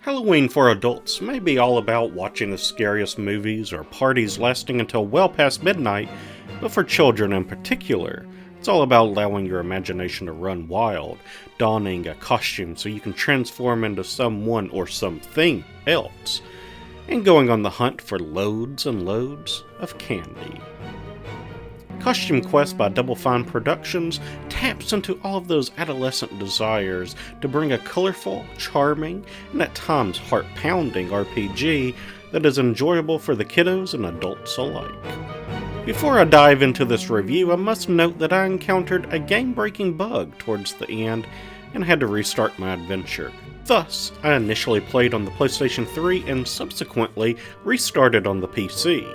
Halloween for adults may be all about watching the scariest movies or parties lasting until well past midnight, but for children in particular, it's all about allowing your imagination to run wild, donning a costume so you can transform into someone or something else, and going on the hunt for loads and loads of candy. Costume Quest by Double Fine Productions taps into all of those adolescent desires to bring a colorful, charming, and at times heart-pounding RPG that is enjoyable for the kiddos and adults alike. Before I dive into this review, I must note that I encountered a game-breaking bug towards the end and had to restart my adventure. Thus, I initially played on the PlayStation 3 and subsequently restarted on the PC.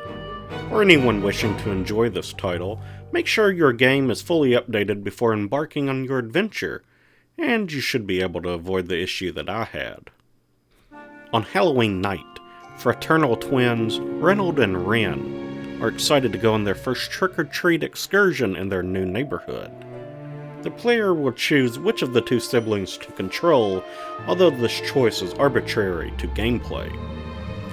For anyone wishing to enjoy this title, make sure your game is fully updated before embarking on your adventure, and you should be able to avoid the issue that I had. On Halloween night, fraternal twins Reynold and Ren are excited to go on their first trick-or-treat excursion in their new neighborhood. The player will choose which of the two siblings to control, although this choice is arbitrary to gameplay.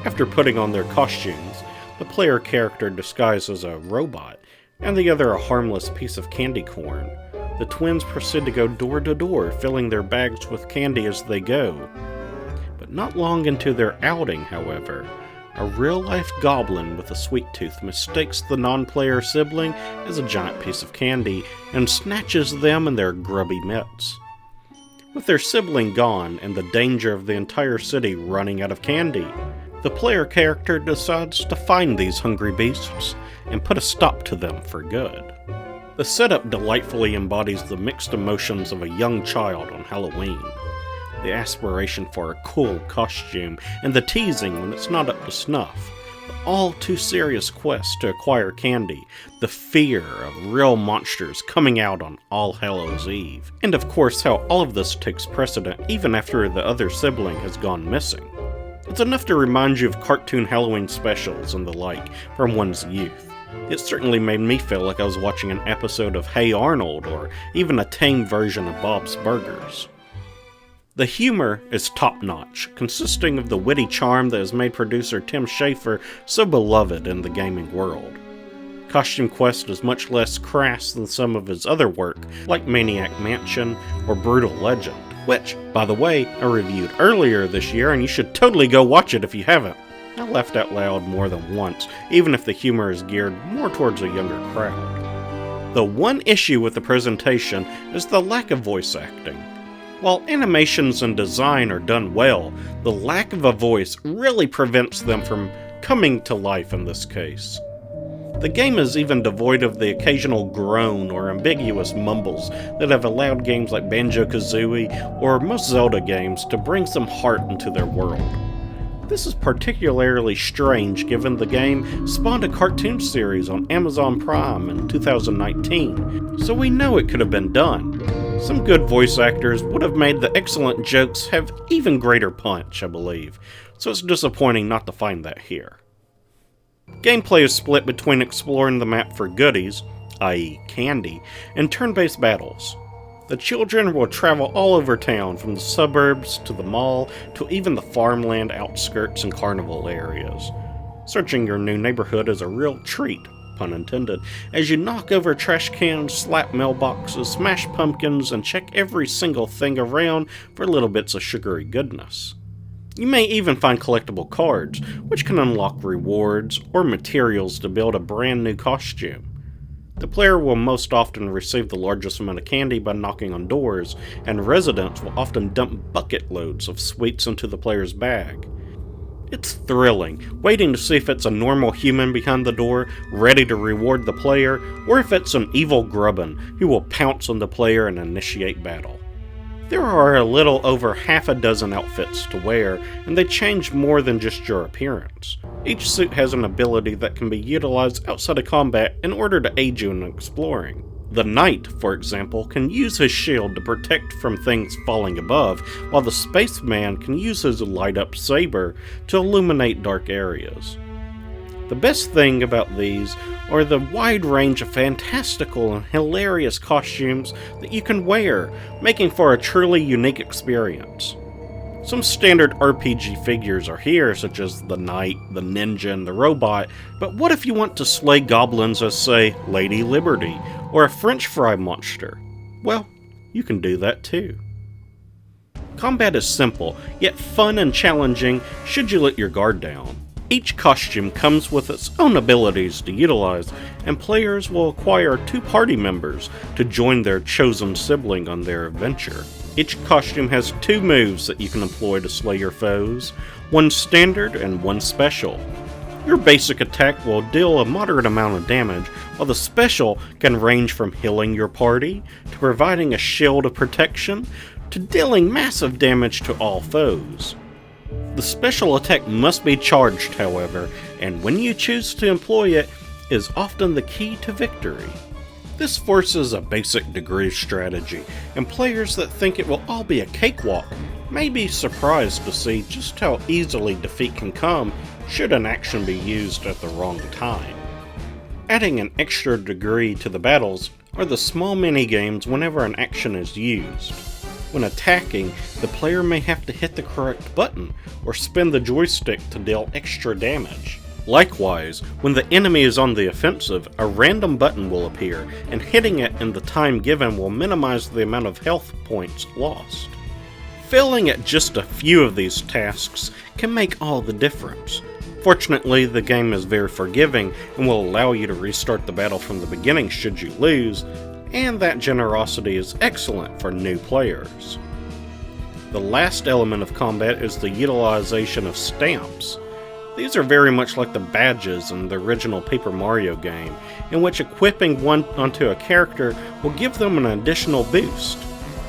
After putting on their costumes, the player character disguised as a robot, and the other a harmless piece of candy corn. The twins proceed to go door to door, filling their bags with candy as they go. But not long into their outing, however, a real-life goblin with a sweet tooth mistakes the non-player sibling as a giant piece of candy and snatches them in their grubby mitts. With their sibling gone and the danger of the entire city running out of candy, the player character decides to find these hungry beasts and put a stop to them for good. The setup delightfully embodies the mixed emotions of a young child on Halloween. The aspiration for a cool costume and the teasing when it's not up to snuff. The all too serious quest to acquire candy. The fear of real monsters coming out on All Hallows Eve. And of course how all of this takes precedent even after the other sibling has gone missing. It's enough to remind you of cartoon Halloween specials and the like from one's youth. It certainly made me feel like I was watching an episode of Hey Arnold or even a tame version of Bob's Burgers. The humor is top-notch, consisting of the witty charm that has made producer Tim Schafer so beloved in the gaming world. Costume Quest is much less crass than some of his other work, like Maniac Mansion or Brutal Legend, which, by the way, I reviewed earlier this year and you should totally go watch it if you haven't. I laughed out loud more than once, even if the humor is geared more towards a younger crowd. The one issue with the presentation is the lack of voice acting. While animations and design are done well, the lack of a voice really prevents them from coming to life in this case. The game is even devoid of the occasional groan or ambiguous mumbles that have allowed games like Banjo-Kazooie or most Zelda games to bring some heart into their world. This is particularly strange given the game spawned a cartoon series on Amazon Prime in 2019, so we know it could have been done. Some good voice actors would have made the excellent jokes have even greater punch, I believe, so it's disappointing not to find that here. Gameplay is split between exploring the map for goodies, i.e. candy, and turn-based battles. The children will travel all over town, from the suburbs to the mall to even the farmland outskirts and carnival areas. Searching your new neighborhood is a real treat, pun intended, as you knock over trash cans, slap mailboxes, smash pumpkins, and check every single thing around for little bits of sugary goodness. You may even find collectible cards, which can unlock rewards or materials to build a brand new costume. The player will most often receive the largest amount of candy by knocking on doors, and residents will often dump bucket loads of sweets into the player's bag. It's thrilling, waiting to see if it's a normal human behind the door, ready to reward the player, or if it's an evil grubbin who will pounce on the player and initiate battle. There are a little over half a dozen outfits to wear, and they change more than just your appearance. Each suit has an ability that can be utilized outside of combat in order to aid you in exploring. The Knight, for example, can use his shield to protect from things falling above, while the Spaceman can use his light-up saber to illuminate dark areas. The best thing about these are the wide range of fantastical and hilarious costumes that you can wear, making for a truly unique experience. Some standard RPG figures are here, such as the knight, the ninja, and the robot, but what if you want to slay goblins as, say, Lady Liberty, or a French fry monster? Well, you can do that too. Combat is simple, yet fun and challenging should you let your guard down. Each costume comes with its own abilities to utilize, and players will acquire 2 party members to join their chosen sibling on their adventure. Each costume has 2 moves that you can employ to slay your foes, one standard and one special. Your basic attack will deal a moderate amount of damage, while the special can range from healing your party, to providing a shield of protection, to dealing massive damage to all foes. The special attack must be charged, however, and when you choose to employ it is often the key to victory. This forces a basic degree of strategy, and players that think it will all be a cakewalk may be surprised to see just how easily defeat can come should an action be used at the wrong time. Adding an extra degree to the battles are the small mini-games whenever an action is used. When attacking, the player may have to hit the correct button or spin the joystick to deal extra damage. Likewise, when the enemy is on the offensive, a random button will appear, and hitting it in the time given will minimize the amount of health points lost. Failing at just a few of these tasks can make all the difference. Fortunately, the game is very forgiving and will allow you to restart the battle from the beginning should you lose, and that generosity is excellent for new players. The last element of combat is the utilization of stamps. These are very much like the badges in the original Paper Mario game, in which equipping one onto a character will give them an additional boost.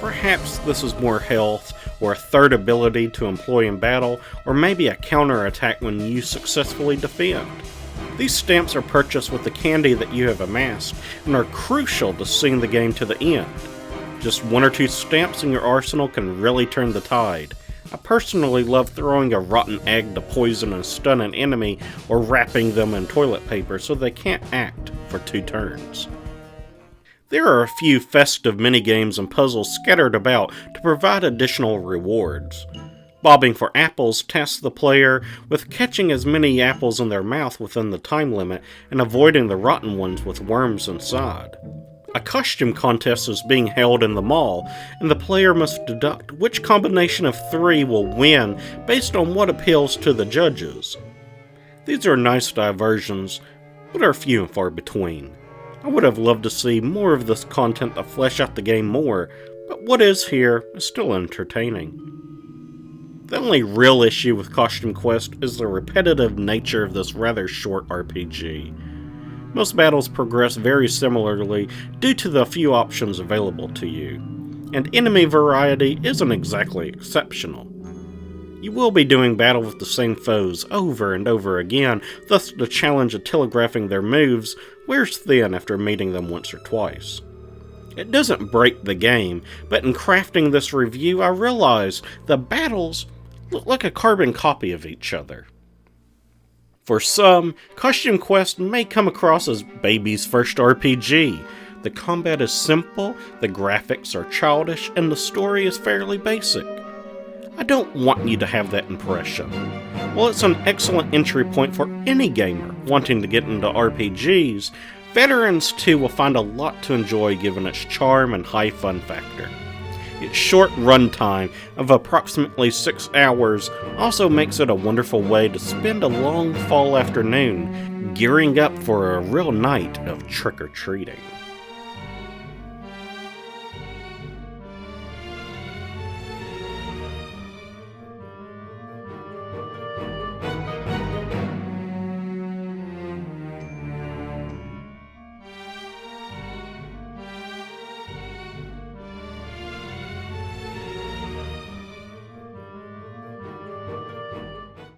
Perhaps this is more health, or a third ability to employ in battle, or maybe a counter-attack when you successfully defend. These stamps are purchased with the candy that you have amassed, and are crucial to seeing the game to the end. Just 1 or 2 stamps in your arsenal can really turn the tide. I personally love throwing a rotten egg to poison and stun an enemy, or wrapping them in toilet paper so they can't act for 2 turns. There are a few festive minigames and puzzles scattered about to provide additional rewards. Bobbing for apples tasks the player with catching as many apples in their mouth within the time limit and avoiding the rotten ones with worms inside. A costume contest is being held in the mall, and the player must deduct which combination of 3 will win based on what appeals to the judges. These are nice diversions, but are few and far between. I would have loved to see more of this content to flesh out the game more, but what is here is still entertaining. The only real issue with Costume Quest is the repetitive nature of this rather short RPG. Most battles progress very similarly due to the few options available to you, and enemy variety isn't exactly exceptional. You will be doing battle with the same foes over and over again, thus the challenge of telegraphing their moves wears thin after meeting them once or twice. It doesn't break the game, but in crafting this review I realized the battles look like a carbon copy of each other. For some, Costume Quest may come across as baby's first RPG. The combat is simple, the graphics are childish, and the story is fairly basic. I don't want you to have that impression. While it's an excellent entry point for any gamer wanting to get into RPGs, veterans too will find a lot to enjoy given its charm and high fun factor. Its short runtime of approximately 6 hours also makes it a wonderful way to spend a long fall afternoon gearing up for a real night of trick-or-treating.